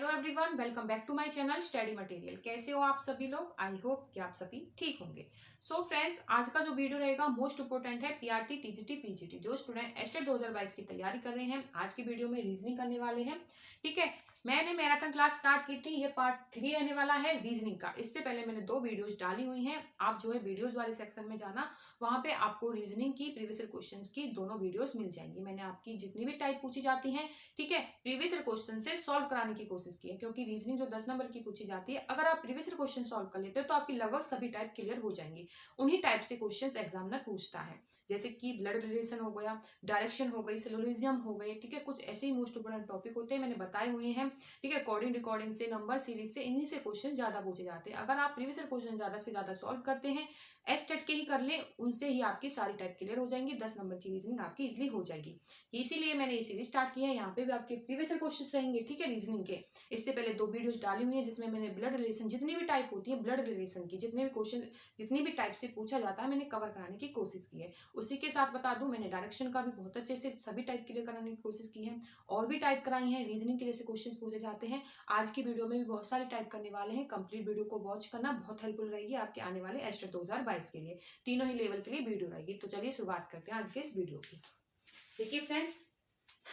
Hello everyone, welcome back to my channel study material. कैसे हो आप सभी लोग? आई होप कि आप सभी ठीक होंगे। सो फ्रेंड्स, आज का जो वीडियो रहेगा मोस्ट इंपोर्टेंट है। पीआरटी, टीजीटी, पीजीटी जो स्टूडेंट एस्टेट 2022 की तैयारी कर रहे हैं, आज की वीडियो में रीजनिंग करने वाले हैं। ठीक है, मैंने मैराथन क्लास स्टार्ट की थी, ये पार्ट 3 रहने वाला है रीजनिंग का। इससे पहले मैंने 2 वीडियोज डाली हुई हैं, आप जो है वीडियोज वाले सेक्शन में जाना, वहां पे आपको रीजनिंग की प्रीवियस क्वेश्चंस की दोनों वीडियोस मिल जाएंगी। मैंने आपकी जितनी भी टाइप पूछी जाती है, ठीक है, प्रीवियस क्वेश्चन से सॉल्व कराने की कोशिश की है, क्योंकि रीजनिंग जो 10 नंबर की पूछी जाती है, अगर आप प्रीवियस क्वेश्चन सॉल्व कर लेते हो तो आपकी लगभग सभी टाइप क्लियर हो जाएंगे। उन्हीं टाइप से क्वेश्चंस एग्जामिनर पूछता है, जैसे कि ब्लड रिलेशन हो गया, डायरेक्शन हो गई, सिलोजिज्म हो गए। ठीक है, कुछ ऐसे ही मोस्ट इंपोर्टेंट टॉपिक होते हैं, मैंने बताए हुए हैं। ठीक है, कोडिंग रिकॉर्डिंग से, नंबर सीरीज से, इन्हीं से क्वेश्चन ज्यादा पूछे जाते हैं। अगर आप प्रीवियस क्वेश्चन ज्यादा से ज्यादा सॉल्व करते हैं, एस्टेट के ही कर ले, उनसे ही आपकी सारी टाइप क्लियर हो जाएंगी, 10 नंबर की रीजनिंग आपकी इजिली हो जाएगी। इसीलिए मैंने ये सीरीज स्टार्ट किया है। यहाँ पे भी आपके प्रीवियस क्वेश्चन रहेंगे, ठीक है, रीजनिंग के। इससे पहले 2 वीडियोस डाली हुई है, जिसमें मैंने ब्लड रिलेशन, जितनी भी टाइप होती है ब्लड रिलेशन की, जितने भी क्वेश्चन, जितनी भी टाइप से पूछा जाता है, मैंने कवर कराने की कोशिश की है। उसी के साथ बता दूं, मैंने डायरेक्शन का भी बहुत अच्छे से सभी टाइप क्लियर कराने की कोशिश की है। और भी टाइप कराई है, रीजनिंग के जैसे क्वेश्चन पूछे जाते हैं। आज की वीडियो में भी बहुत सारे टाइप करने वाले हैं। कंप्लीट वीडियो को वॉच करना बहुत हेल्पफुल रहेगी आपके आने वाले एस्टेट 2022 के लिए। तीनों ही लेवल के लिए वीडियो रहेगी। तो चलिए शुरुआत करते हैं आज के इस वीडियो की। देखिए फ्रेंड्स,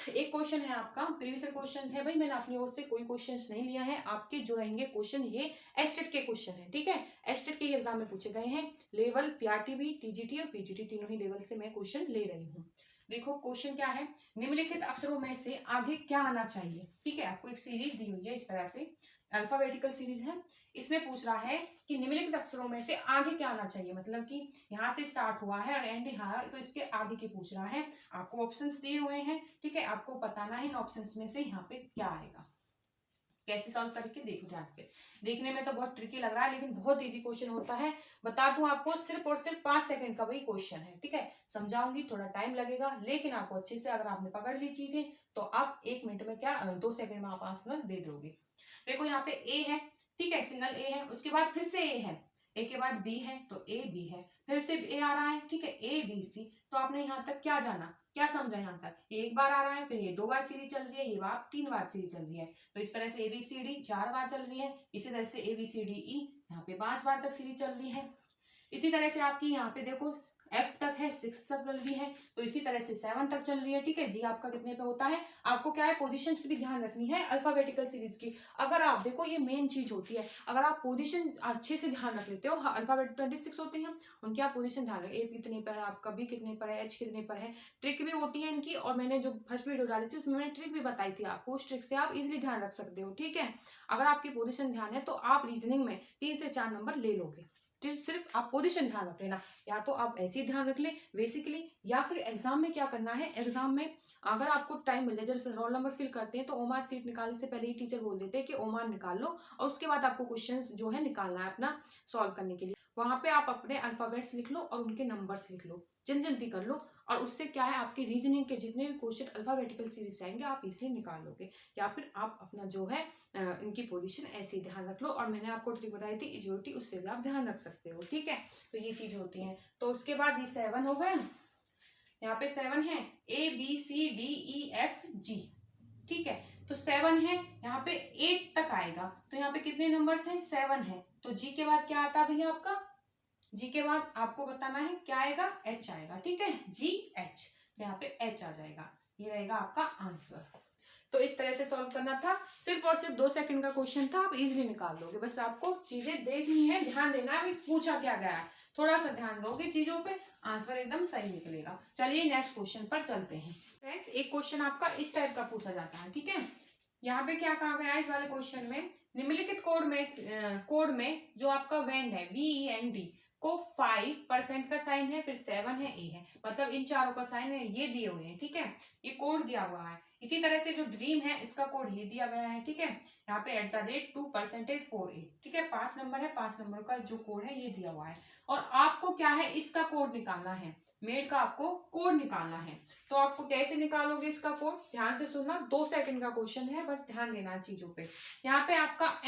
एक क्वेश्चन है आपका, प्रीवियस क्वेश्चन है भाई, मैंने अपनी ओर से कोई क्वेश्चन नहीं लिया है। आपके जो रहेंगे क्वेश्चन, ये एस्टेट के क्वेश्चन है। ठीक है, एस्टेट के एग्जाम में पूछे गए हैं। लेवल पीआरटी भी, टीजीटी और पीजीटी तीनों ही लेवल से मैं क्वेश्चन ले रही हूँ। देखो क्वेश्चन क्या है, निम्नलिखित अक्षरों में से आगे क्या आना चाहिए। ठीक है, आपको एक सीरीज दी हुई है, इस तरह से अल्फाबेटिकल सीरीज है। इसमें पूछ रहा है कि निम्नलिखित अक्षरों में से आगे क्या आना चाहिए, मतलब कि यहाँ से स्टार्ट हुआ है और एंड यहाँ, तो इसके आगे की पूछ रहा है। आपको ऑप्शंस दिए हुए हैं, ठीक है, आपको बताना है इन ऑप्शंस में से यहाँ पे क्या आएगा। कैसे सॉल्व करके देखो ध्यान से। देखने में तो बहुत ट्रिकी लग रहा है, लेकिन बहुत इजी क्वेश्चन होता है। बता दूं आपको, सिर्फ और सिर्फ 5 सेकंड का वही क्वेश्चन है। ठीक है, समझाऊंगी, थोड़ा टाइम लगेगा, लेकिन आपको अच्छे से अगर आपने पकड़ ली चीजें, तो आप 1 मिनट में क्या 2 सेकंड में आप आंसर दे दोगे। देखो यहाँ पे ए है, ठीक है, सिंगल ए है, उसके बाद फिर से ए है, ए के बाद बी है, तो ए बी है, फिर से ए आ रहा है, ठीक है, ए बी सी। तो आपने यहाँ तक क्या जाना, क्या समझा, यहाँ तक ये 1 बार आ रहा है, फिर ये 2 बार सीरीज चल रही है, ये बार 3 बार सीरीज चल रही है। तो इस तरह से ABCD 4 बार चल रही है। इसी तरह से ABCDE यहाँ पे 5 बार तक सीरीज चल रही है। इसी तरह से आपकी यहाँ पे देखो F तक है, 6 तक चल रही है, तो इसी तरह से 7 तक चल रही है। ठीक है जी, आपका कितने पे होता है, आपको क्या है, पोजीशंस भी ध्यान रखनी है अल्फाबेटिकल सीरीज की। अगर आप देखो, ये मेन चीज होती है, अगर आप पोजीशन अच्छे से ध्यान रख लेते हो, अल्फाबेट 26 होते हैं, उनकी आप पोजीशन ध्यान रखें, ए कितने पर है, आपका बी कितने पर है, एच कितने पर है। ट्रिक भी होती है इनकी, और मैंने जो फर्स्ट वीडियो डाली थी उसमें मैंने ट्रिक भी बताई थी आपको, उस ट्रिक से आप इजिली ध्यान रख सकते हो। ठीक है, अगर आपकी पोजीशन ध्यान है तो आप रीजनिंग में 3 से 4 नंबर ले लोगे। सिर्फ आप पोजीशन ध्यान रख लेना, या तो आप ऐसे ही ध्यान रख ले बेसिकली, या फिर एग्जाम में क्या करना है, एग्जाम में अगर आपको टाइम मिल जाए, जब रोल नंबर फिल करते हैं तो ओमार सीट निकालने से पहले ही टीचर बोल देते हैं कि ओमार निकाल लो, और उसके बाद आपको क्वेश्चंस जो है निकालना है अपना सॉल्व करने के लिए। वहां पे आप अपने अल्फाबेट्स लिख लो और उनके नंबर्स लिख लो, जल्दी जल्दी कर लो, और उससे क्या है, आपकी रीजनिंग के जितने भी क्वेश्चन अल्फाबेटिकल सीरीज से आएंगे आप इजिली निकाल लोगे। या फिर आप अपना जो है इनकी पोजीशन ऐसे ही ध्यान रख लो, और मैंने आपको ट्रिक बताई थी इजियोटी, उससे भी आप ध्यान रख सकते हो। ठीक है, तो ये चीज होती है। तो उसके बाद ये 7 हो गए, यहाँ पे 7 है, ABCDEFG। ठीक है, तो 7 है, यहाँ पे 8 तक आएगा, तो यहाँ पे कितने नंबर्स हैं, 7 है। तो जी के बाद क्या आता है भैया आपका, जी के बाद आपको बताना है क्या आएगा, एच आएगा। ठीक है, GH, यहाँ पे एच आ जाएगा, ये रहेगा आपका आंसर। तो इस तरह से सॉल्व करना था, सिर्फ और सिर्फ 2 सेकंड का क्वेश्चन था, आप इजीली निकाल दोगे। बस आपको चीजें देखनी है, ध्यान देना है, अभी पूछा क्या गया है, थोड़ा सा ध्यान दोगे चीजों पे, आंसर एकदम सही निकलेगा। चलिए नेक्स्ट क्वेश्चन पर चलते हैं। फ्रेंड्स, एक क्वेश्चन आपका इस टाइप का पूछा जाता है। ठीक है, यहाँ पे क्या कहा गया है इस वाले क्वेश्चन में, निम्नलिखित कोड में जो आपका वेंड है, VEND को 5% का साइन है, फिर 7 है, A है, मतलब इन चारों का साइन है, ये दिए हुए हैं। ठीक है, ये कोड दिया हुआ है। इसी तरह से जो ड्रीम है, इसका कोड ये दिया गया है। ठीक है, यहाँ पे @2%48। ठीक है, 5 नंबर है, 5 नंबर का जो कोड है ये दिया हुआ है, और आपको क्या है, इसका कोड निकालना है, मेड का आपको कोड निकालना है। तो आपको कैसे निकालोगे इसका कोड, ध्यान से सुनना, 2 सेकंड का क्वेश्चन है, बस ध्यान देना चीजों पे। यहाँ पे आपका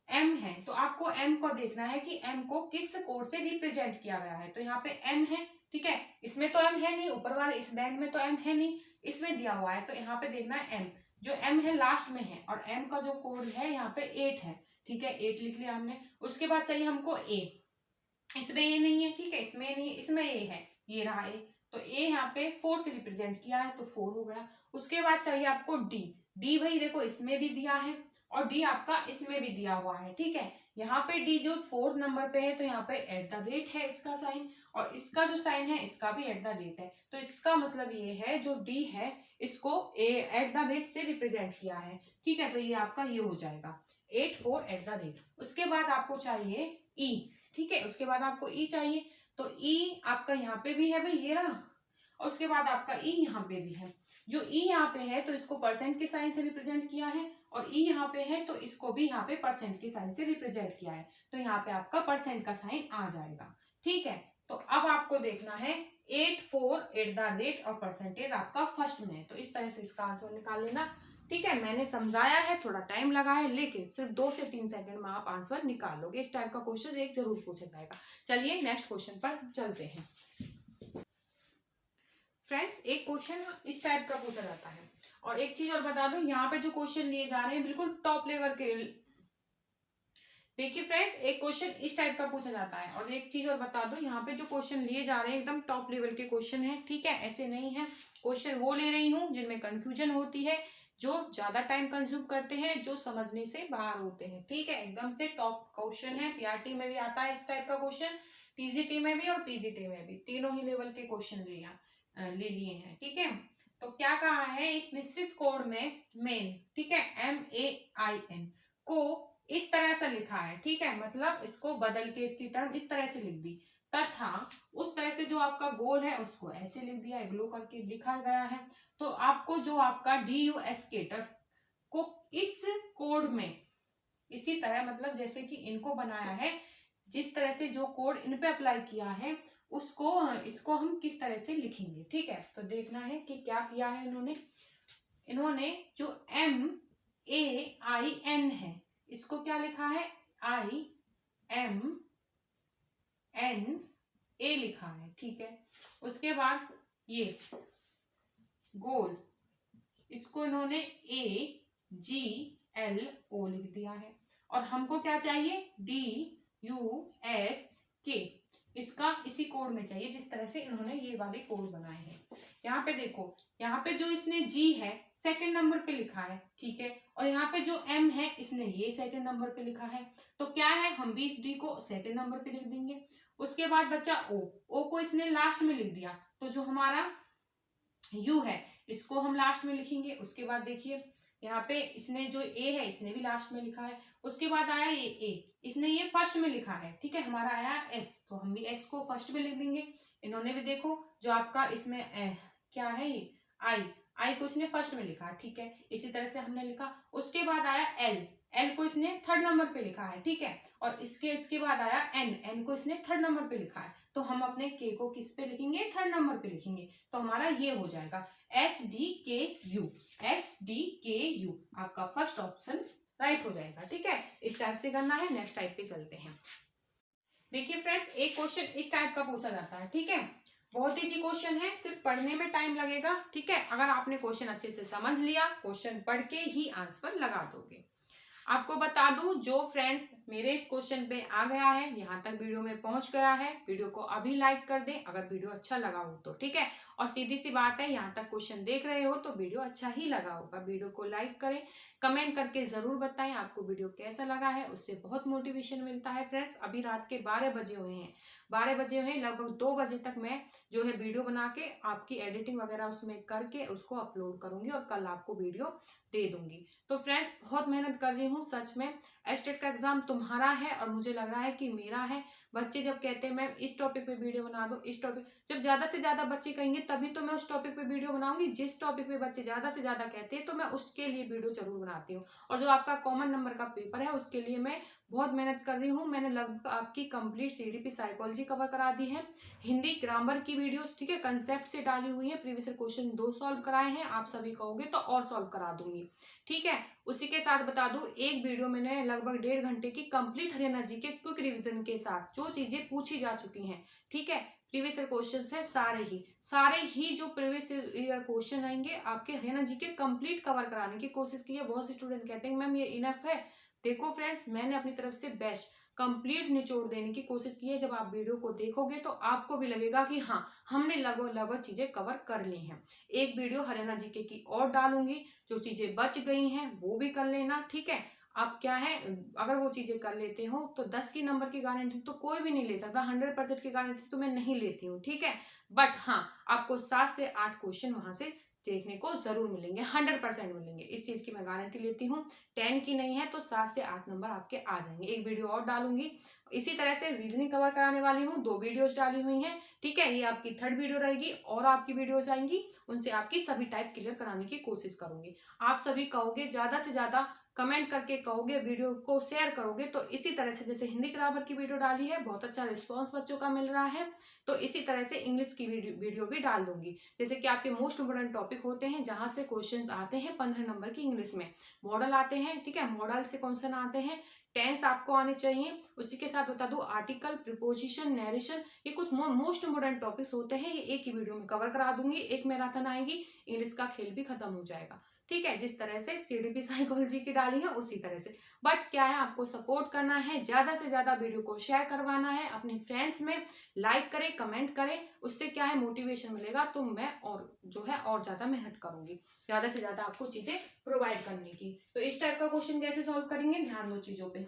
M है, तो आपको M को देखना है कि M को किस कोड से रिप्रेजेंट किया गया है। तो यहाँ पे M है, ठीक है, इसमें तो M है नहीं, ऊपर वाले इस बैंड में तो M है नहीं, इसमें दिया हुआ है, तो यहाँ पे देखना है M। जो एम है लास्ट में है और एम का जो कोड है यहाँ पे 8 है, ठीक है, 8 लिख लिया हमने। उसके बाद चाहिए हमको ए, इसमें ए नहीं है, ठीक है, इसमें नहीं है, इसमें ए है, ये रहा ए, तो ए यहाँ पे 4 से रिप्रेजेंट किया है तो 4 हो गया। उसके बाद चाहिए आपको डी, डी भाई देखो इसमें भी दिया है और डी आपका इसमें भी दिया हुआ है, ठीक है। यहाँ पे डी जो 4th नंबर पे है तो यहाँ पे @ है इसका साइन, और इसका जो साइन है इसका भी @ है, तो इसका मतलब ये है जो डी है इसको @ से रिप्रेजेंट किया है, ठीक है, तो ये आपका ये हो जाएगा 8 4 @ उसके बाद आपको चाहिए ई, ठीक है, उसके बाद आपको ई चाहिए, तो ई आपका यहाँ पे भी है भाई, ये रहा, और उसके बाद आपका ई यहाँ पे भी है। जो ई यहाँ पे है तो इसको परसेंट के साइन से रिप्रेजेंट किया है, और ई यहाँ पे है तो इसको भी यहाँ पे परसेंट के साइन से रिप्रेजेंट किया है, तो यहाँ पे आपका परसेंट का साइन आ जाएगा, ठीक है। तो अब आपको देखना है 8 4 @ और परसेंटेज आपका फर्स्ट में है, तो इस तरह से इसका आंसर निकाल लेना, ठीक है। मैंने समझाया है, थोड़ा टाइम लगा है, लेकिन सिर्फ 2 से 3 सेकंड में आप आंसर निकाल लोगे। इस टाइप का क्वेश्चन एक जरूर पूछा जाएगा। चलिए नेक्स्ट क्वेश्चन पर चलते हैं। फ्रेंड्स एक क्वेश्चन इस टाइप का पूछा जाता है, और एक चीज और बता दो, यहाँ पे जो क्वेश्चन लिए जा रहे हैं बिल्कुल टॉप लेवल के। देखिए फ्रेंड्स एक क्वेश्चन इस टाइप का पूछा जाता है, और एक चीज और बता दो, यहाँ पे जो क्वेश्चन लिए जा रहे हैं एकदम टॉप लेवल के क्वेश्चन है, ठीक है, ऐसे नहीं है। क्वेश्चन वो ले रही हूँ जिनमें कंफ्यूजन होती है, जो ज्यादा टाइम कंज्यूम करते हैं, जो समझने से बाहर होते हैं, ठीक है, एकदम से टॉप क्वेश्चन है। पीआरटी में भी आता है इस टाइप का क्वेश्चन, टीजीटी में भी और पीजीटी में भी, तीनों ही लेवल के क्वेश्चन ले लिए हैं, ठीक है। तो क्या कहा है, एक निश्चित कोड में मेन, ठीक है, MAIN को इस तरह से लिखा है, ठीक है, मतलब इसको बदल के इसकी टर्म इस तरह से लिख दी, तथा उस तरह से जो आपका गोल है उसको ऐसे लिख दिया, ग्लो करके लिखा गया है। तो आपको जो आपका DU स्टेटस को इस कोड में इसी तरह, मतलब जैसे कि इनको बनाया है, जिस तरह से जो कोड इन पे अप्लाई किया है उसको इसको हम किस तरह से लिखेंगे, ठीक है। तो देखना है कि क्या किया है इन्होंने जो MAIN है इसको क्या लिखा है, IMNA लिखा है, ठीक है। उसके बाद ये गोल, इसको इन्होंने AGLO लिख दिया है, और हमको क्या चाहिए, DUSK, इसका इसी कोड में चाहिए जिस तरह से इन्होंने ये वाले कोड बनाए हैं। यहाँ पे देखो, यहाँ पे जो इसने G है सेकंड नंबर पे लिखा है, ठीक है, और यहाँ पे जो M है इसने ये सेकंड नंबर पे लिखा है, तो क्या है, हम भी इस D को सेकंड नंबर पे लिख देंगे। उसके बाद बच्चा O को इसने लास्ट में लिख दिया, तो जो हमारा U है इसको हम लास्ट में लिखेंगे। उसके बाद देखिए यहाँ पे इसने जो A है इसने भी लास्ट में लिखा है। उसके बाद आया ये A, इसने ये फर्स्ट में लिखा है, ठीक है, हमारा आया S, तो हम भी S को फर्स्ट में लिख देंगे। इन्होंने भी देखो जो आपका इसमें क्या है, ये I को इसने फर्स्ट में लिखा है, ठीक है, इसी तरह से हमने लिखा। उसके बाद आया L को इसने थर्ड नंबर पे लिखा है, ठीक है, और इसके बाद आया N को इसने थर्ड नंबर पे लिखा है, तो हम अपने K को किस पे लिखेंगे, थर्ड नंबर पे लिखेंगे, तो हमारा ये हो जाएगा SDKU। आपका फर्स्ट ऑप्शन राइट हो जाएगा, ठीक है। इस टाइप से करना है। नेक्स्ट टाइप पे चलते हैं। देखिए फ्रेंड्स एक क्वेश्चन इस टाइप का पूछा जाता है, ठीक है, बहुत इजी क्वेश्चन है, सिर्फ पढ़ने में टाइम लगेगा, ठीक है। अगर आपने क्वेश्चन अच्छे से समझ लिया, क्वेश्चन पढ़ के ही आंसर लगा दोगे। आपको बता दूं, जो फ्रेंड्स मेरे इस क्वेश्चन पे आ गया है, यहाँ तक वीडियो में पहुंच गया है, वीडियो को अभी लाइक कर दें अगर वीडियो अच्छा लगा हो तो, ठीक है। और सीधी सी बात है, यहाँ तक क्वेश्चन देख रहे हो तो वीडियो अच्छा ही लगा होगा। वीडियो को लाइक करें, कमेंट करके जरूर बताएं आपको वीडियो कैसा लगा है, उससे बहुत मोटिवेशन मिलता है। फ्रेंड्स अभी रात के 12 बजे हुए हैं, 12 बजे हुए, लगभग 2 बजे तक मैं जो है वीडियो बना के आपकी एडिटिंग वगैरह उसमें करके उसको अपलोड करूंगी और कल आपको वीडियो दे दूंगी। तो फ्रेंड्स बहुत मेहनत कर रही हूँ सच में। एस्टेट का एग्जाम तुम्हारा है और मुझे लग रहा है कि मेरा है। बच्चे जब कहते हैं मैम इस टॉपिक पे वीडियो बना दो, इस टॉपिक, जब ज्यादा से ज्यादा बच्चे कहेंगे तभी तो मैं उस टॉपिक पे वीडियो बनाऊंगी। जिस टॉपिक पे बच्चे ज्यादा से ज्यादा कहते हैं तो मैं उसके लिए वीडियो जरूर बनाती हूँ। और जो आपका कॉमन नंबर का पेपर है उसके लिए मैं बहुत मेहनत कर रही हूँ। मैंने लगभग आपकी कंप्लीट CDP साइकोलॉजी कवर करा दी है, हिंदी ग्रामर की वीडियोस, ठीक है, कंसेप्ट से डाली हुई है, प्रीवियस क्वेश्चन 2 सॉल्व कराए हैं। आप सभी कहोगे तो और सॉल्व करा दूंगी, ठीक है। उसी के साथ बता दूं, एक वीडियो मैंने लगभग 1.5 घंटे की कंप्लीट हरियाणा जी के क्विक रिवीजन के साथ जो चीजें पूछी जा चुकी हैं, ठीक है, प्रीवियस ईयर क्वेश्चन है सारे ही जो प्रीवियस ईयर क्वेश्चन रहेंगे आपके हरियाणा जी के कंप्लीट कवर कराने की कोशिश की है। बहुत से स्टूडेंट कहते हैं मैम ये इनफ है। देखो फ्रेंड्स, मैंने अपनी तरफ से बेस्ट कंप्लीट निचोड़ देने की कोशिश की है। जब आप वीडियो को देखोगे तो आपको भी लगेगा कि हाँ, हमने लगभग चीजें कवर कर ली हैं। एक वीडियो हरियाणा जीके की और डालूंगी, जो चीजें बच गई हैं वो भी कर लेना, ठीक है। आप क्या है, अगर वो चीजें कर लेते हो तो 10 की नंबर की गारंटी तो कोई भी नहीं ले सकता, 100% की गारंटी तो मैं नहीं लेती हूँ, ठीक है। बट हाँ, आपको 7 से 8 क्वेश्चन वहां से देखने को जरूर मिलेंगे, 100% मिलेंगे, इस चीज की मैं गारंटी लेती हूँ। 10 की नहीं है तो 7 से 8 नंबर आपके आ जाएंगे। एक वीडियो और डालूंगी, इसी तरह से रीजनिंग कवर कराने वाली हूँ, 2 वीडियोस डाली हुई हैं, ठीक है। ये आपकी 3rd वीडियो रहेगी और आपकी वीडियोस आएंगी, उनसे आपकी सभी टाइप क्लियर कराने की कोशिश करूंगी। आप सभी कहोगे, ज्यादा से ज्यादा कमेंट करके कहोगे, वीडियो को शेयर करोगे, तो इसी तरह से जैसे हिंदी ग्रामर की वीडियो डाली है, बहुत अच्छा रिस्पांस बच्चों का मिल रहा है, तो इसी तरह से इंग्लिश की वीडियो भी डाल दूंगी। जैसे कि आपके मोस्ट इम्पोर्टेंट टॉपिक होते हैं जहां से क्वेश्चंस आते हैं 15 नंबर की इंग्लिश में, मॉडल आते हैं, ठीक है, मॉडल से क्वेश्चन आते हैं, टेंस आपको आने चाहिए, उसी के साथ बता दूं आर्टिकल, प्रिपोजिशन, नरेशन, ये कुछ मोस्ट इम्पोर्टेंट टॉपिक्स होते हैं, ये एक ही वीडियो में कवर करा दूंगी। एक मैराथन आएगी, इंग्लिश का खेल भी खत्म हो जाएगा, ठीक है। जिस तरह से सीडीपी साइकोलॉजी की डाली है उसी तरह से। बट क्या है, आपको सपोर्ट करना है, ज्यादा से ज्यादा वीडियो को शेयर करवाना है अपने फ्रेंड्स में, लाइक करें, कमेंट करें, उससे क्या है मोटिवेशन मिलेगा, तो मैं और जो है और ज्यादा मेहनत करूंगी, ज्यादा से ज्यादा आपको चीजें प्रोवाइड करने की। तो इस टाइप का क्वेश्चन कैसे सॉल्व करेंगे, ध्यान दो चीजों पे।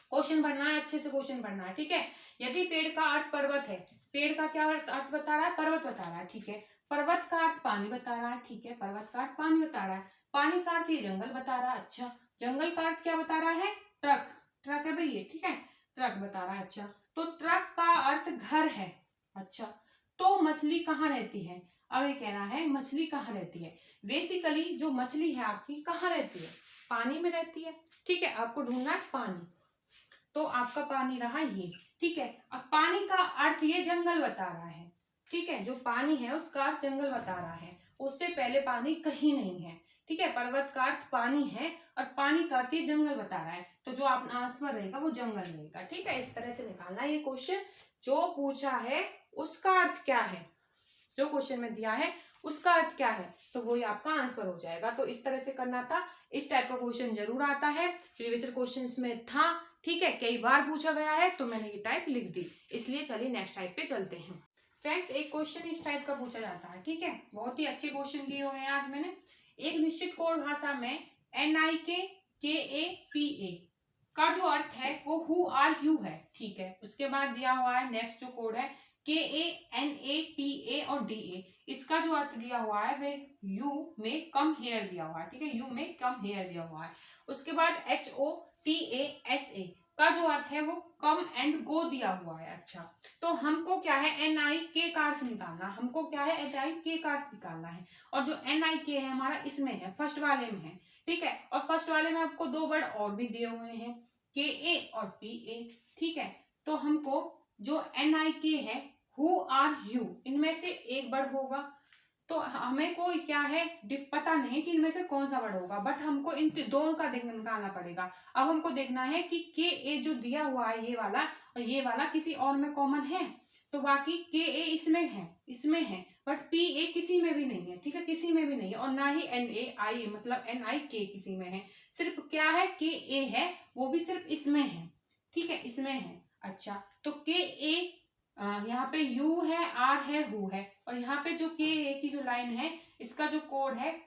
क्वेश्चन पढ़ना है, अच्छे से क्वेश्चन पढ़ना है, ठीक है। यदि पेड़ का अर्थ पर्वत है, पेड़ का क्या अर्थ बता रहा है, पर्वत बता रहा है, ठीक है। पर्वत का अर्थ पानी बता रहा है, ठीक है, पर्वत का अर्थ पानी बता रहा है, पानी का अर्थ ये जंगल बता रहा है, अच्छा, जंगल का अर्थ क्या बता रहा है, ट्रक, ट्रक है भाई ये, ठीक है, ट्रक बता रहा है, अच्छा, तो ट्रक का अर्थ घर है, अच्छा, तो मछली कहाँ रहती है, अब ये कह रहा है मछली कहाँ रहती है। बेसिकली जो मछली है आपकी कहाँ रहती है, पानी में रहती है, ठीक है। आपको ढूंढना है पानी, तो आपका पानी रहा ये, ठीक है। अब पानी का अर्थ ये जंगल बता रहा है, ठीक है, जो पानी है उसका अर्थ जंगल बता रहा है, उससे पहले पानी कहीं नहीं है, ठीक है। पर्वत का अर्थ पानी है और पानी का अर्थ ये जंगल बता रहा है, तो जो आप आंसर रहेगा वो जंगल रहेगा, ठीक है। इस तरह से निकालना ये क्वेश्चन, जो पूछा है उसका अर्थ क्या है, जो क्वेश्चन में दिया है उसका अर्थ क्या है, तो वही आपका आंसर हो जाएगा। तो इस तरह से करना था। इस टाइप का क्वेश्चन जरूर आता है, प्रीवियस क्वेश्चंस में था, ठीक है, कई बार पूछा गया है, तो मैंने ये टाइप लिख दी, इसलिए चलिए नेक्स्ट टाइप पे चलते हैं। फ्रेंड्स, एक क्वेश्चन इस टाइप का पूछा जाता है, ठीक है, बहुत ही अच्छे क्वेश्चन दिए हुए हैं आज मैंने। एक निश्चित कोड भाषा में NIKKAPA का जो अर्थ है वो हु आर यू है, ठीक है। उसके बाद दिया हुआ है नेक्स्ट जो कोड है KANATA और DA, इसका जो अर्थ दिया हुआ है वे यू में कम हेयर दिया हुआ है, ठीक है, यू में कम हेयर दिया हुआ है। उसके बाद HOTASA का जो अर्थ है वो कम एंड गो दिया हुआ है, अच्छा, तो हमको क्या है NIK का अर्थ निकालना, हमको क्या है NIK का अर्थ निकालना है, और जो NIK है हमारा इसमें है, फर्स्ट वाले में है, ठीक है। और फर्स्ट वाले में आपको 2 वर्ड और भी दिए हुए हैं, KA और PA, ठीक है। तो हमको जो NIK है हु आर यू, इनमें से एक वर्ड होगा, तो हमें कोई क्या है पता नहीं है कि इनमें से कौन सा वर्ड होगा, बट हमको इन दोनों का निकालना पड़ेगा। अब हमको देखना है कि KA जो दिया हुआ है ये वाला और ये वाला किसी और में कॉमन है, तो बाकी KA इसमें है, बट PA किसी में भी नहीं है, ठीक है, किसी में भी नहीं है, और ना ही NAI मतलब NIK किसी में है, सिर्फ क्या है KA है, वो भी सिर्फ इसमें है, ठीक है, इसमें है, अच्छा। तो KA यहाँ पे यू है, आर है, हु है, और यहाँ पे जो KA की जो लाइन है इसका जो कोड है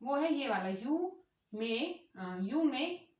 वो है ये वाला यू में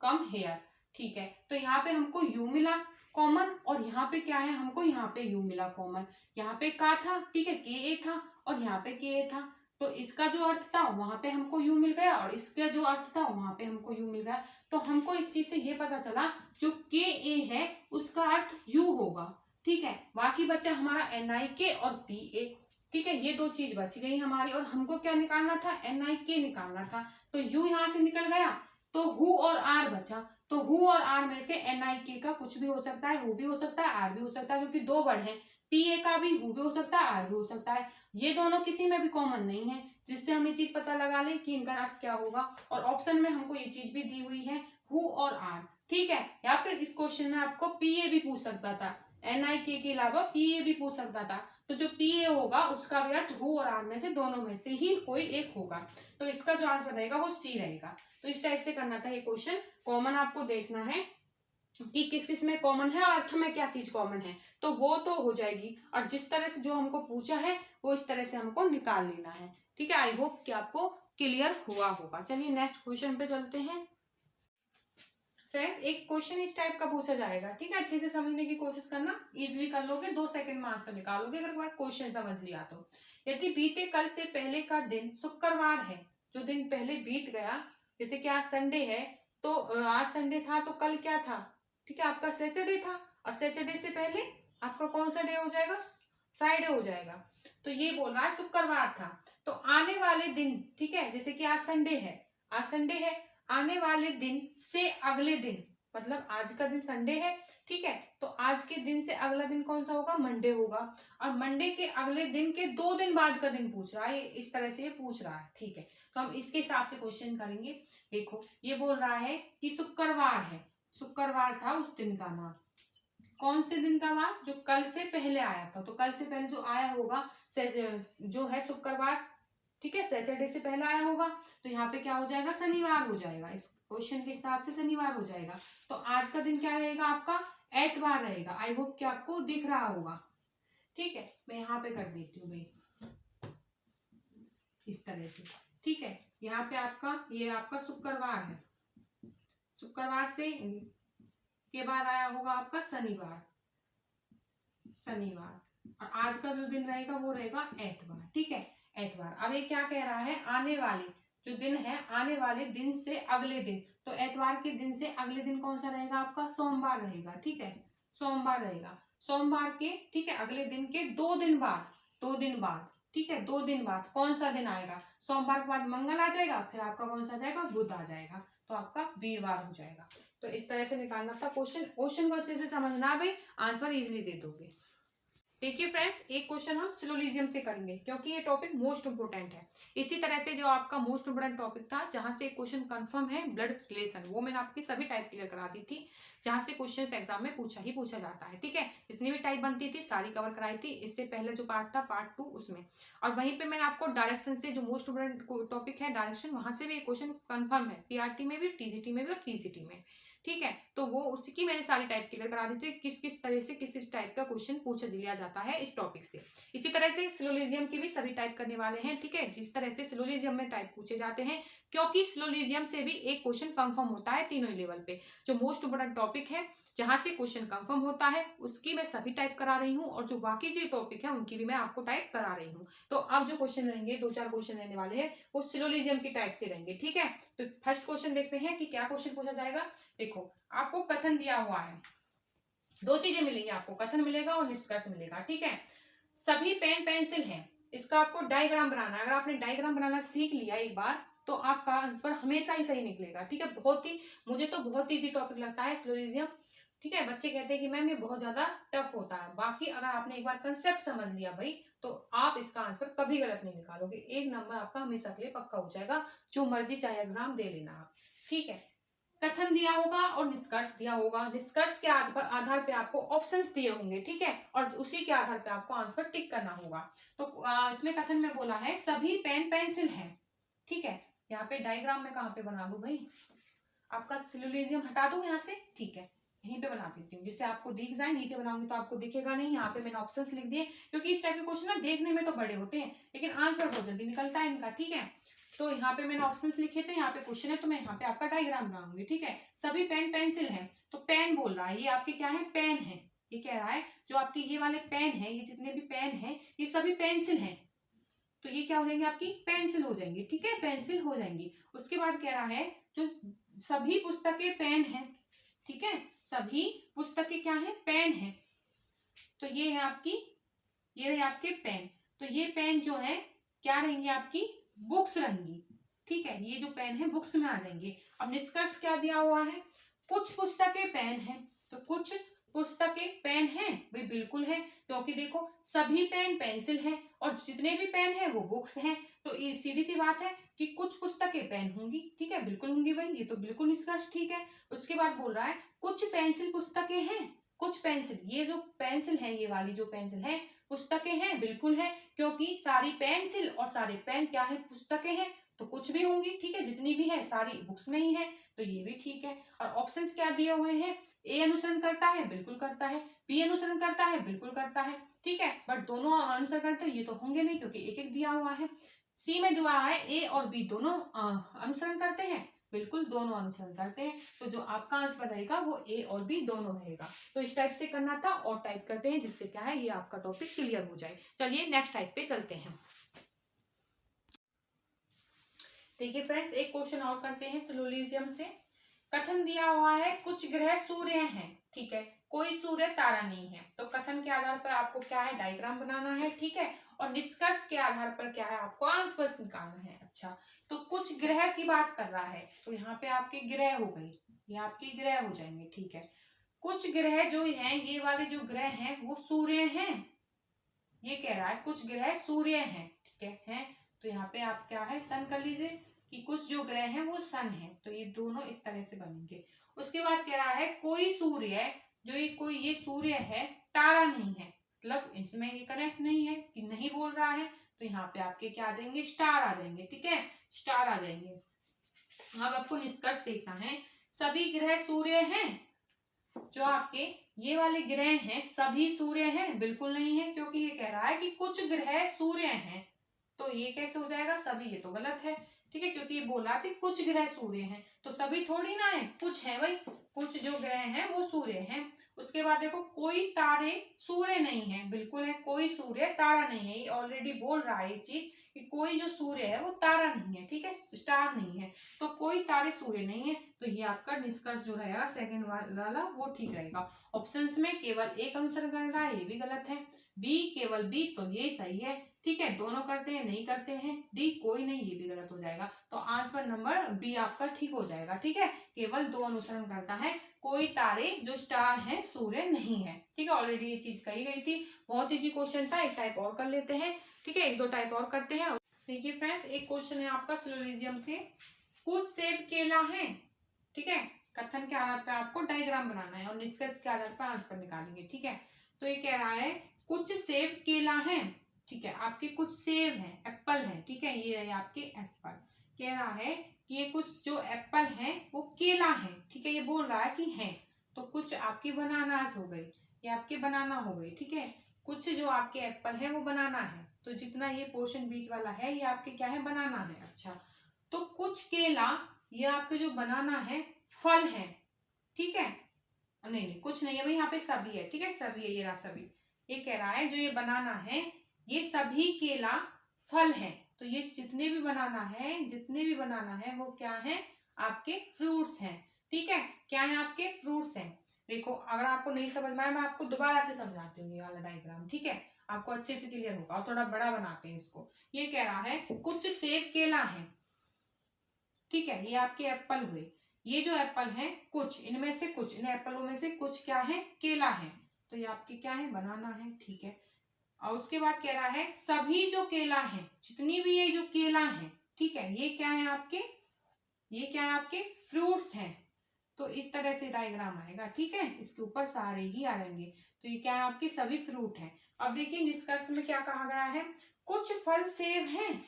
कम हेयर, ठीक है। तो यहाँ पे हमको यू मिला कॉमन, और यहाँ पे क्या है हमको यहाँ पे यू मिला कॉमन, यहाँ पे का था, ठीक है, KA था और यहाँ पे KA था, तो इसका जो अर्थ था वहां पे हमको यू मिल गया और इसका जो अर्थ था वहां पे हमको यू मिल गया। तो हमको इस चीज से ये पता चला जो KA है उसका अर्थ यू होगा, ठीक है। बाकी बचा हमारा NIK और PA, ठीक है, ये 2 चीज बच गई हमारी, और हमको क्या निकालना था NIK निकालना था, तो यू यहाँ से निकल गया, तो हु और आर बचा, तो हु और आर में से NIK का कुछ भी हो सकता है, हु भी हो सकता है, आर भी हो सकता है, क्योंकि 2 वर्ड है, PA का भी हु भी हो सकता है, आर भी हो सकता है, ये दोनों किसी में भी कॉमन नहीं है, जिससे हम ये चीज पता लगा ले कि इनका अर्थ क्या होगा। और ऑप्शन में हमको ये चीज भी दी हुई है हु और आर, ठीक है, या फिर इस क्वेश्चन में आपको PA भी पूछ सकता था, NIK के अलावा PA भी पूछ सकता था, तो जो PA होगा उसका भी अर्थ हु और आर में से दोनों में से ही कोई एक होगा। तो इसका जो आंसर रहेगा वो C रहेगा। तो इस टाइप से करना था ये क्वेश्चन। कॉमन आपको देखना है कि किस किस में कॉमन है और अर्थ में क्या चीज कॉमन है, तो वो तो हो जाएगी, और जिस तरह से जो हमको पूछा है वो इस तरह से हमको निकाल लेना है। ठीक है, आई होप कि आपको क्लियर हुआ होगा। चलिए नेक्स्ट क्वेश्चन पे चलते हैं। फ्रेंड्स, एक क्वेश्चन इस टाइप का पूछा जाएगा, ठीक है, अच्छे से समझने की कोशिश करना, इजीली कर लोगे, 2 सेकंड में आंसर निकालोगे अगर बार क्वेश्चन समझ लिया तो। यदि बीते कल से पहले का दिन शुक्रवार है, जो दिन पहले बीत गया, जैसे कि आज संडे है, तो आज संडे था तो कल क्या था, ठीक है, आपका सैटरडे था, और सैटरडे से पहले आपका कौन सा डे हो जाएगा, फ्राइडे हो जाएगा। तो ये बोल रहा है शुक्रवार था, तो आने वाले दिन, ठीक है, जैसे कि आज संडे है, आज संडे है, आने वाले दिन से अगले दिन, मतलब आज का दिन संडे है, ठीक है, तो आज के दिन से अगला दिन कौन सा होगा, मंडे होगा, और मंडे के अगले दिन के 2 दिन बाद का दिन पूछ रहा है, इस तरह से ये पूछ रहा है। ठीक है, तो हम इसके हिसाब से क्वेश्चन करेंगे। देखो, ये बोल रहा है कि शुक्रवार है, शुक्रवार था उस दिन का नाम, कौन से दिन का नाम, जो कल से पहले आया था, तो कल से पहले जो आया होगा जो है शुक्रवार, ठीक है, सैटरडे से पहले आया होगा, तो यहाँ पे क्या हो जाएगा, शनिवार हो जाएगा, इस क्वेश्चन के हिसाब से शनिवार हो जाएगा। तो आज का दिन क्या रहेगा आपका, एतवार रहेगा। आई होप कि आपको दिख रहा होगा। ठीक है, मैं यहाँ पे कर देती हूँ भाई, इस तरह से। ठीक है, यहाँ पे आपका ये आपका शुक्रवार है, शुक्रवार से के बाद आया होगा आपका शनिवार, शनिवार, और आज का जो दिन रहेगा वो रहेगा एतवार। ठीक है, एतवार। अब ये क्या कह रहा है, आने वाले जो दिन है, आने वाले दिन से अगले दिन, तो एतवार के दिन से अगले दिन कौन सा रहेगा आपका, सोमवार रहेगा। ठीक है, सोमवार रहेगा, सोमवार के, ठीक है, अगले दिन के 2 दिन बाद, 2 दिन बाद, ठीक है, 2 दिन बाद कौन सा दिन आएगा, सोमवार के बाद मंगल आ जाएगा, फिर आपका कौन सा आ जाएगा, बुध आ जाएगा, तो आपका वीरवार हो जाएगा। तो इस तरह से निकालना था क्वेश्चन। क्वेश्चन को अच्छे से समझना भाई, आंसर इजीली दे दोगे। देखिए फ्रेंड्स, एक क्वेश्चन हम सिलोजिज्म से करेंगे, क्योंकि ये टॉपिक मोस्ट इंपोर्टेंट है। इसी तरह से जो आपका मोस्ट इंपोर्टेंट टॉपिक था, जहां से क्वेश्चन कंफर्म है, ब्लड रिलेशन, वो मैंने आपकी सभी टाइप क्लियर करा दी थी, जहां से क्वेश्चन एग्जाम में पूछा जाता है। ठीक है, जितनी भी टाइप बनती थी सारी कवर कराई थी, इससे पहले जो पार्ट था पार्ट 2 उसमें, और वहीं पे मैंने आपको डायरेक्शन से, जो मोस्ट इंपोर्टेंट टॉपिक है डायरेक्शन, वहां से भी एक क्वेश्चन कंफर्म है, PRT में भी, TGT में भी और PGT में। ठीक है, तो वो उसकी मैंने सारी टाइप क्लियर करा दी थी, किस किस तरह से किस टाइप का क्वेश्चन पूछ लिया जाता है इस टॉपिक से। इसी तरह से सिलोजिज्म की भी सभी टाइप करने वाले हैं। ठीक है, जिस तरह से सिलोजिज्म में टाइप पूछे जाते हैं, क्योंकि सिलोजिज्म से भी एक क्वेश्चन कंफर्म होता है तीनों लेवल पे। जो मोस्ट इंपोर्टेंट टॉपिक है, जहां से क्वेश्चन कंफर्म होता है, उसकी मैं सभी टाइप करा रही हूँ, और जो बाकी जो टॉपिक है उनकी भी मैं आपको टाइप करा रही हूँ। तो अब जो क्वेश्चन रहेंगे, 2-4 क्वेश्चन रहने वाले हैं, वो सिलोजिज्म की टाइप से रहेंगे। ठीक है, तो फर्स्ट क्वेश्चन देखते हैं कि क्या क्वेश्चन पूछा जाएगा। देखो, आपको कथन दिया हुआ है, 2 चीजें मिलेंगी आपको, कथन मिलेगा और निष्कर्ष मिलेगा। ठीक है, सभी पेन पेंसिल हैं, इसका आपको डायग्राम बनाना है। अगर आपने डायग्राम बनाना सीख लिया एक बार, तो आपका आंसर हमेशा ही सही निकलेगा। ठीक है, बहुत ही, मुझे तो बहुत इजी टॉपिक लगता है सिलोजिज्म। ठीक है, बच्चे कहते हैं कि मैम ये बहुत ज्यादा टफ होता है, बाकी अगर आपने एक बार कंसेप्ट समझ लिया भाई, तो आप इसका आंसर कभी गलत नहीं निकालोगे, 1 नंबर आपका हमेशा के लिए पक्का हो जाएगा, जो मर्जी चाहे एग्जाम दे लेना आप। ठीक है, कथन दिया होगा और निष्कर्ष दिया होगा, निष्कर्ष के आधार पे आपको ऑप्शंस दिए होंगे। ठीक है, और उसी के आधार पे आपको आंसर टिक करना होगा। तो इसमें कथन में बोला है सभी पेन पेंसिल हैं। ठीक है, यहाँ पे डायग्राम में कहाँ पे बना लू भाई, आपका सिलोजिज्म हटा दूं यहाँ से। ठीक है, यहीं पे बना देती हूँ, जिससे आपको दिख जाए, नीचे बनाऊंगी तो आपको दिखेगा नहीं। यहाँ पे मैंने ऑप्शंस लिख दिए, क्योंकि इस टाइप के क्वेश्चन ना देखने में तो बड़े होते हैं, लेकिन आंसर बहुत जल्दी निकलता है इनका। ठीक है, तो यहाँ पे मैंने ऑप्शंस लिखे थे, यहाँ पे क्वेश्चन है, तो मैं यहाँ पे आपका डायग्राम बनाऊंगी। ठीक है, सभी पेन पेंसिल है, तो पेन बोल रहा है, ये आपके क्या है, पेन है। ये कह रहा है जो आपके ये वाले पेन है, ये जितने भी पेन है, ये सभी पेंसिल है, तो ये क्या हो जाएंगे, आपकी पेंसिल हो जाएंगी। ठीक है, पेंसिल हो जाएंगी। उसके बाद कह रहा है जो सभी पुस्तकें पेन है। ठीक है, सभी पुस्तकें क्या है, पेन है, तो ये है आपकी, ये रहे आपके पेन, तो ये पेन जो है क्या रहेंगी, आपकी बुक्स रहेंगी। ठीक है, ये जो पेन है बुक्स में आ जाएंगे। अब निष्कर्ष क्या दिया हुआ है, कुछ पुस्तकें पेन है, तो कुछ पुस्तकें पेन है भाई, बिल्कुल है, क्योंकि देखो सभी पेन पेंसिल है, और जितने भी पेन है वो बुक्स हैं, तो ये सीधी सी बात है कि कुछ पुस्तकें पेन होंगी। ठीक है, बिल्कुल होंगी भाई, ये तो बिल्कुल निष्कर्ष ठीक है। उसके बाद बोल रहा है कुछ पेंसिल पुस्तकें हैं, कुछ पेंसिल, ये जो पेंसिल है, ये वाली जो पेंसिल है पुस्तकें हैं, बिल्कुल है, क्योंकि सारी पेंसिल और सारे पेन क्या है, पुस्तकें हैं, तो कुछ भी होंगी, ठीक है, जितनी भी है सारी बुक्स में ही है, तो ये भी ठीक है। और ऑप्शंस क्या दिए हुए हैं, ए अनुसरण करता है, बिल्कुल करता है, बी अनुसरण करता है, बिल्कुल करता है, ठीक है, बट दोनों अनुसरण करते हैं ये तो होंगे नहीं क्योंकि एक एक दिया हुआ है। सी में दिया है ए और बी दोनों अनुसरण करते हैं, बिल्कुल दोनों अनुसरण करते हैं, तो जो आपका आंसर रहेगा वो ए और बी दोनों रहेगा। तो इस टाइप से करना था और टाइप करते हैं जिससे क्या है ये आपका टॉपिक क्लियर हो जाए। चलिए नेक्स्ट टाइप पे चलते हैं। देखिए फ्रेंड्स, एक क्वेश्चन और करते हैं सिलोजिज्म से। कथन दिया हुआ है कुछ ग्रह सूर्य हैं, ठीक है, कोई सूर्य तारा नहीं है, तो कथन के आधार पर आपको क्या है, डायग्राम बनाना है, ठीक है, और निष्कर्ष के आधार पर क्या है, आपको आंसर निकालना है। अच्छा, तो कुछ ग्रह की बात कर रहा है, तो यहाँ पे आपके ग्रह हो गई, ये आपके ग्रह हो जाएंगे, ठीक है। कुछ ग्रह जो हैं, ये वाले जो ग्रह हैं वो सूर्य हैं, ये कह रहा है कुछ ग्रह सूर्य हैं, ठीक है, तो यहाँ पे आप क्या है, सन कर लीजिए कि कुछ जो ग्रह हैं वो सन है, तो ये दोनों इस तरह से बनेंगे। उसके बाद कह रहा है कोई सूर्य, जो ये कोई ये सूर्य है तारा नहीं है, मतलब इसमें ये कनेक्ट नहीं है कि नहीं बोल रहा है, तो यहाँ पे आपके क्या आ जाएंगे, स्टार आ जाएंगे, ठीक है, स्टार आ जाएंगे। अब आपको निष्कर्ष देखना है, सभी ग्रह सूर्य हैं, जो आपके ये वाले ग्रह हैं सभी सूर्य हैं, बिल्कुल नहीं है, क्योंकि ये कह रहा है कि कुछ ग्रह सूर्य हैं, तो ये कैसे हो जाएगा, सभी, ये तो गलत है, ठीक है, क्योंकि ये बोला था कुछ ग्रह सूर्य हैं, तो सभी थोड़ी ना है, कुछ है भाई, कुछ जो ग्रह हैं वो सूर्य हैं। उसके बाद देखो कोई तारे सूर्य नहीं है, बिल्कुल है, कोई सूर्य तारा नहीं है, ये ऑलरेडी बोल रहा है ये चीज कि कोई जो सूर्य है वो तारा नहीं है, ठीक है, स्टार नहीं है, तो कोई तारे सूर्य नहीं है, तो ये आपका निष्कर्ष जो रहेगा सेकंड वाला वो ठीक रहेगा। ऑप्शंस में केवल एक अनुसरण कर रहा है, ये भी गलत है, बी केवल बी, तो ये सही है, ठीक है, दोनों करते हैं, नहीं करते हैं, डी कोई नहीं, ये भी गलत हो जाएगा, तो आंसर नंबर बी आपका ठीक हो जाएगा, ठीक है, केवल दो अनुसरण करता है, कोई तारे जो स्टार हैं सूर्य नहीं है, ठीक है, ऑलरेडी ये चीज कही गई थी, बहुत इजी क्वेश्चन था। एक टाइप और कर लेते हैं, ठीक है, एक दो टाइप और करते हैं। देखिए फ्रेंड्स, एक क्वेश्चन है आपका सिलोजिज्म से, कुछ सेब केला है, ठीक है, कथन के आधार पर आपको डायग्राम बनाना है और निष्कर्ष के आधार पर आंसर निकालेंगे, ठीक है, तो ये कह रहा है कुछ सेब केला है, ठीक है, आपके कुछ सेब है, एप्पल है, ठीक है, ये रहे आपके एप्पल, कह रहा है कि ये कुछ जो एप्पल है वो केला है, ठीक है, ये बोल रहा है कि है, तो कुछ आपकी बनानास हो गई, ये आपकी बनाना हो गई, ठीक है, कुछ जो आपके एप्पल है वो बनाना है, तो जितना ये पोर्शन बीच वाला है ये आपके क्या है, बनाना है। अच्छा, तो कुछ केला, ये आपके जो बनाना है फल है, ठीक है, नहीं नहीं कुछ नहीं है भाई, यहाँ पे सभी है, ठीक है, सभी है, ये रहा सभी, ये कह रहा है जो ये बनाना है ये सभी केला फल है, तो ये जितने भी बनाना है, जितने भी बनाना है वो क्या है, आपके फ्रूट्स हैं, ठीक है, क्या है, आपके फ्रूट्स हैं। देखो अगर आपको नहीं समझ में आया मैं आपको दोबारा से समझाती हूँ ये वाला डायग्राम, ठीक है, आपको अच्छे से क्लियर होगा, और थोड़ा बड़ा बनाते हैं इसको। ये कह रहा है कुछ सेब केला है, ठीक है, ये आपके एप्पल हुए, ये जो एप्पल है कुछ इनमें से, कुछ इन एप्पलों में से कुछ क्या है, केला है, तो ये आपके क्या है, बनाना है, ठीक है, और उसके बाद कह रहा है सभी जो केला है, जितनी भी ये जो केला है, ठीक है, ये क्या है आपके, ये क्या है आपके फ्रूट्स हैं, तो इस तरह से डायग्राम आएगा, ठीक है, इसके ऊपर सारे ही आ जाएंगे, तो ये क्या है आपके सभी फ्रूट हैं। अब देखिए निष्कर्ष में क्या कहा गया है, कुछ फल सेब हैं,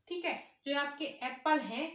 ठीक है, जो आपके एप्पल है,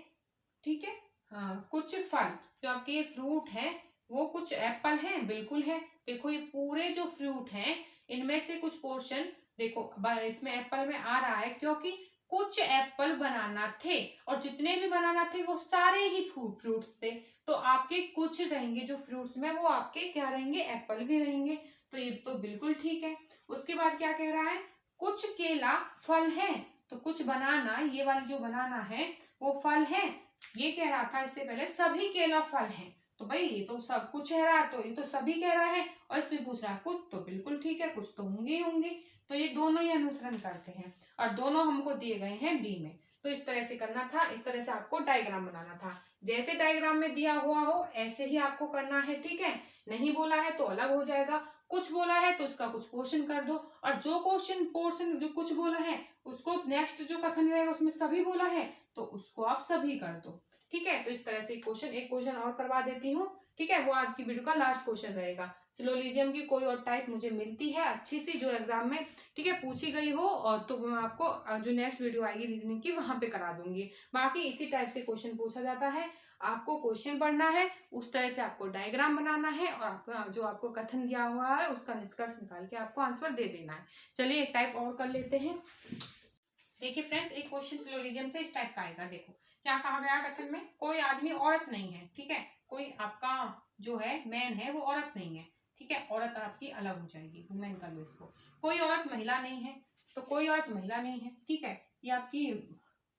ठीक है, हाँ, कुछ फल जो आपके ये फ्रूट है वो कुछ एप्पल हैं, बिल्कुल है, देखो ये पूरे जो फ्रूट हैं इनमें से कुछ पोर्शन देखो इसमें एप्पल में आ रहा है क्योंकि कुछ एप्पल बनाना थे, और जितने भी बनाना थे वो सारे ही फ्रूट्स थे, तो आपके कुछ रहेंगे जो फ्रूट्स में वो आपके क्या रहेंगे, एप्पल भी रहेंगे, तो ये तो बिल्कुल ठीक है। उसके बाद क्या कह रहा है, कुछ केला फल है, तो कुछ बनाना, ये वाली जो बनाना है वो फल है, ये कह रहा था इससे पहले सभी केला फल हैं, तो भाई ये तो सब कुछ कह रहा है, तो ये तो सभी कह रहा है, और इसमें पूछ रहा है कुछ, तो बिल्कुल ठीक है, कुछ तो होंगे ही होंगे, तो ये दोनों ही अनुसरण करते हैं, और दोनों हमको दिए गए हैं बी में, तो इस तरह से करना था, इस तरह से आपको डायग्राम बनाना था, जैसे डायग्राम में दिया हुआ हो ऐसे ही आपको करना है, ठीक है, नहीं बोला है तो अलग हो जाएगा, कुछ बोला है तो उसका कुछ पोर्शन कर दो, और जो पोर्शन जो कुछ बोला है उसको नेक्स्ट जो कथन रहेगा उसमें सभी बोला है तो उसको आप सभी कर दो, ठीक है। तो इस तरह से एक क्वेश्चन और करवा देती हूँ, ठीक है, वो आज की वीडियो का लास्ट क्वेश्चन रहेगा। सिलोजियम की कोई और टाइप मुझे मिलती है अच्छी सी जो एग्जाम में, ठीक है, पूछी गई हो, और तो मैं आपको जो नेक्स्ट वीडियो आएगी रीजनिंग की वहां पे करा दूंगी। बाकी इसी टाइप से क्वेश्चन पूछा जाता है, आपको क्वेश्चन पढ़ना है, उस तरह से आपको डायग्राम बनाना है, और आपका जो आपको कथन दिया हुआ है उसका निष्कर्ष निकाल के आपको आंसर दे देना है। चलिए एक टाइप और कर लेते हैं। देखिए फ्रेंड्स, एक क्वेश्चन सिलोजियम से इस टाइप का आएगा। देखो क्या कहा गया कथन में, कोई आदमी औरत नहीं है, ठीक है, कोई आपका जो है मैन है वो औरत नहीं है, ठीक है, औरत आपकी अलग हो जाएगी, वुमेन कर लो इसको। कोई औरत महिला नहीं है, तो कोई औरत महिला नहीं है, ठीक है, ये आपकी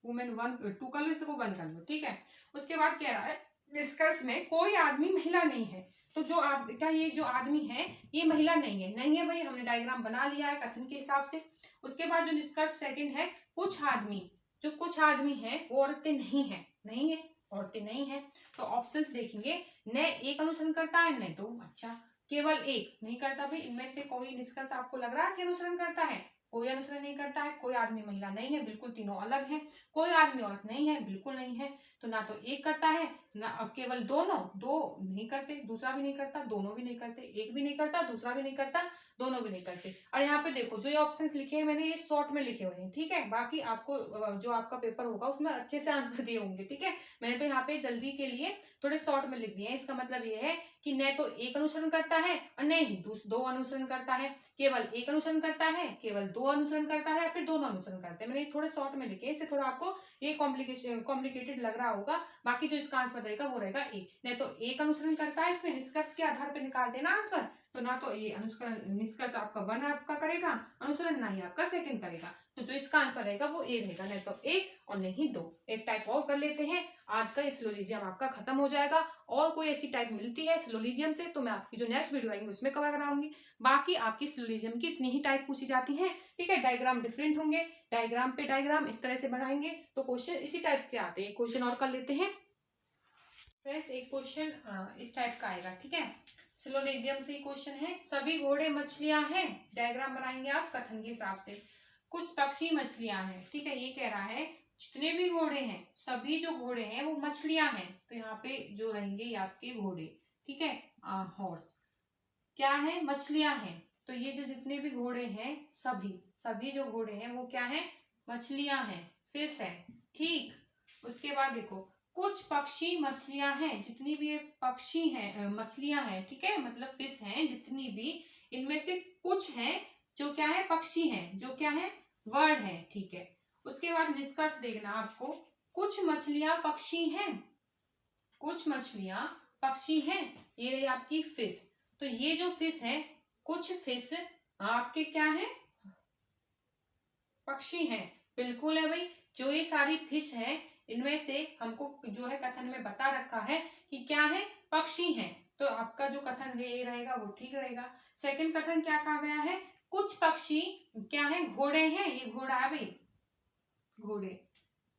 वुमेन 1 2 कर लो, इसको 1 कर लो, ठीक है। उसके बाद कह रहा है निष्कर्ष में कोई आदमी महिला नहीं है, तो जो आप क्या ये जो आदमी है ये महिला नहीं है, नहीं है भाई, हमने डायग्राम बना लिया है कथन के हिसाब से। उसके बाद जो निष्कर्ष सेकंड है, कुछ आदमी, जो कुछ आदमी है वो औरतें नहीं है, नहीं है, औरतें नहीं है। तो ऑप्शंस देखेंगे, न एक अनुसरण करता है न दो, अच्छा केवल एक नहीं करता। भाई इनमें से कोई निष्कर्ष आपको लग रहा है कि अनुसरण करता है? कोई अनुसरण नहीं करता है। कोई आदमी महिला नहीं है, बिल्कुल तीनों अलग हैं। कोई आदमी औरत नहीं है, बिल्कुल नहीं है। तो ना तो एक करता है ना केवल दोनों, दो नहीं करते, दूसरा भी नहीं करता, दोनों भी नहीं करते, एक भी नहीं करता, दूसरा भी नहीं करता, दोनों भी नहीं करते। और यहाँ पे देखो जो ये ऑप्शंस लिखे हैं मैंने ये शॉर्ट में लिखे हुए हैं, ठीक है, बाकी आपको जो आपका पेपर होगा उसमें अच्छे से आंसर दिए होंगे, ठीक है। मैंने तो यहाँ पे जल्दी के लिए थोड़े शॉर्ट में लिख दिए हैं। इसका मतलब ये है कि न तो एक अनुसरण करता है और न ही दो अनुसरण करता है, केवल एक अनुसरण करता है, केवल दो अनुसरण करता है, फिर दोनों अनुसरण करते हैं। मैंने थोड़े शॉर्ट में लिखे, इससे थोड़ा आपको ये कॉम्प्लिकेटेड लग रहा होगा। बाकी जो इसका आंसर रहेगा वो रहेगा ए। न तो एक अनुसरण करता है, इसमें निष्कर्ष के आधार पर निकाल देना आंसर, तो ना तो ये अनुसरण निष्कर्ष आपका 1 आपका करेगा अनुसरण, ना ही आपका सेकंड करेगा। तो जो इसका आंसर रहेगा वो ए रहेगा, नहीं तो एक और नहीं दो। एक टाइप और कर लेते हैं, आज का सिलोजियम आपका खत्म हो जाएगा। और कोई ऐसी टाइप मिलती है सिलोजियम से तो मैं आपकी जो नेक्स्ट वीडियो आएंगे उसमें कवर कराऊंगी। बाकी आपकी सिलोजियम की इतनी ही टाइप पूछी जाती है, ठीक है। डायग्राम डिफरेंट होंगे, डायग्राम पे डायग्राम इस तरह से बनाएंगे तो क्वेश्चन इसी टाइप के आते हैं। क्वेश्चन और कर लेते हैं फ्रेंड्स, एक क्वेश्चन इस टाइप का आएगा, ठीक है, सिलोजियम से क्वेश्चन है। सभी घोड़े मछलियां हैं, डायग्राम बनाएंगे आप कथन के हिसाब से। कुछ पक्षी मछलियां हैं, ठीक है, ये कह रहा है जितने भी घोड़े हैं, सभी जो घोड़े हैं वो मछलियां हैं। तो यहाँ पे जो रहेंगे ये आपके घोड़े, ठीक है, हॉर्स क्या है, मछलियां हैं। तो ये जो जितने भी घोड़े हैं सभी जो घोड़े हैं वो क्या है, मछलियां हैं, फिश है, ठीक। उसके बाद देखो कुछ पक्षी मछलियां हैं, जितनी भी ये पक्षी हैं मछलियां हैं, ठीक है, मतलब फिश हैं जितनी भी, इनमें से कुछ हैं जो क्या है, पक्षी हैं, जो क्या है, वर्ड है, ठीक है। उसके बाद निष्कर्ष देखना आपको, कुछ मछलियां पक्षी हैं, कुछ मछलियां पक्षी हैं, ये रही आपकी फिश। तो ये जो फिश है, कुछ फिश आपके क्या है, पक्षी हैं, बिल्कुल है भाई। जो ये सारी फिश है इनमें से हमको जो है कथन में बता रखा है कि क्या है, पक्षी हैं, तो आपका जो कथन ये रहेगा वो ठीक रहेगा। सेकंड कथन क्या कहा गया है, कुछ पक्षी क्या है, घोड़े हैं, ये घोड़ा है भाई, घोड़े।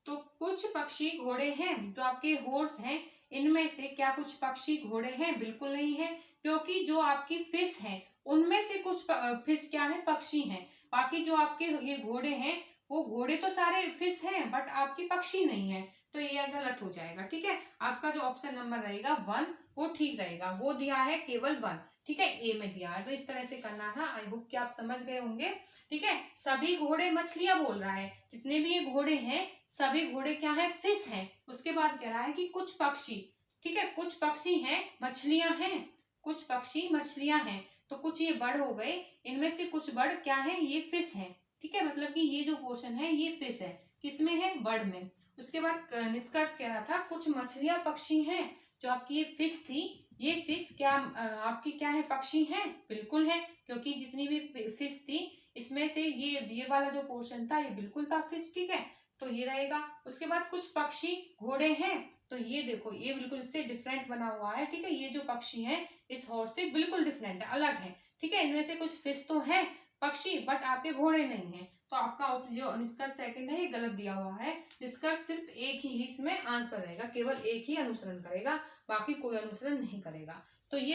तो कुछ पक्षी घोड़े हैं, जो आपके हॉर्स हैं, इनमें से क्या कुछ पक्षी घोड़े हैं, बिल्कुल नहीं है, क्योंकि जो आपकी फिश है उनमें से कुछ फिश क्या है, पक्षी हैं। बाकी जो आपके ये घोड़े हैं वो घोड़े तो सारे फिश हैं बट आपकी पक्षी नहीं है, तो ये गलत हो जाएगा, ठीक है। आपका जो ऑप्शन नंबर रहेगा 1 वो ठीक रहेगा, वो दिया है केवल 1, ठीक है, ए में दिया है। तो इस तरह से करना था, आई होप कि आप समझ गए होंगे, ठीक है। सभी घोड़े मछलियां बोल रहा है, जितने भी ये घोड़े हैं सभी घोड़े क्या है, फिश हैं। उसके बाद कह रहा है कि कुछ पक्षी, ठीक है, कुछ पक्षी हैं, मछलियां हैं, कुछ पक्षी मछलियां हैं। तो कुछ ये बर्ड हो गए, इनमें से कुछ बर्ड क्या है, ये फिश है, ठीक है, मतलब कि ये जो क्वेश्चन है ये फिश है, किसमें है, बर्ड में। उसके बाद निष्कर्ष कह रहा था कुछ मछलियां पक्षी हैं, जो आपकी ये फिश थी, ये फिश क्या आपकी क्या है, पक्षी है, बिल्कुल है, क्योंकि जितनी भी फिश थी इसमें से ये वाला जो पोर्शन था ये बिल्कुल था फिश, ठीक है, तो ये रहेगा। उसके बाद कुछ पक्षी घोड़े हैं, तो ये देखो ये बिल्कुल इससे डिफरेंट बना हुआ है, ठीक है, ये जो पक्षी है इस हॉर्स से बिल्कुल डिफरेंट है, अलग है, ठीक है। इनमें से कुछ फिश तो है पक्षी बट आपके घोड़े नहीं है, तो आपका जो निष्कर्ष सेकंड है ये गलत दिया हुआ है। निष्कर्ष सिर्फ एक ही इसमें आंसर रहेगा, केवल एक ही अनुसरण करेगा, बाकी कोई अनुसरण नहीं करेगा। तो ये